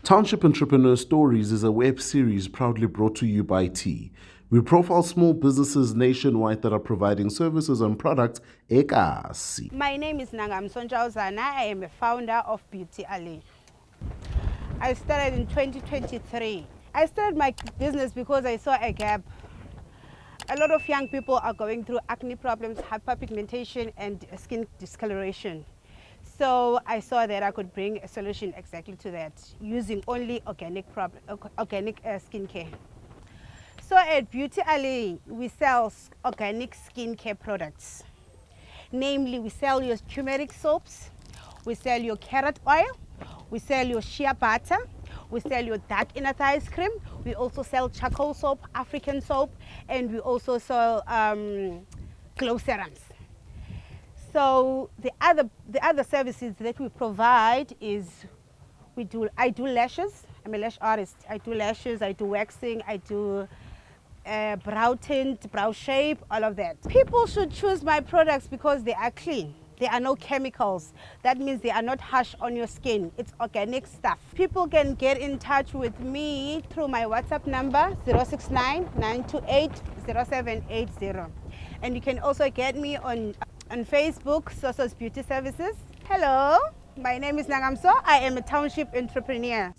Township Entrepreneurs Stories is a web series proudly brought to you by T. We profile small businesses nationwide that are providing services and products ekasi. My name is Nangamso Ntshawuzana. I am a founder of Beauty Allure. I started in 2023. I started my business because I saw a gap. A lot of young people are going through acne problems, hyperpigmentation, and skin discoloration. So I saw that I could bring a solution exactly to that using only organic skincare. So at Beauty Allure, we sell organic skincare products. Namely, we sell your turmeric soaps, we sell your carrot oil, we sell your shea butter, we sell your dark inner thighs cream, we also sell charcoal soap, African soap, and we also sell glow serums. So the other services that we provide is I do lashes. I'm a lash artist. I do lashes, I do waxing, I do brow tint, brow shape, all of that. People should choose my products because they are clean. There are no chemicals. That means they are not harsh on your skin. It's organic stuff. People can get in touch with me through my WhatsApp number 069-928-0780. And you can also get me on Facebook, Soso's Beauty Services. Hello, my name is Nangamso. I am a township entrepreneur.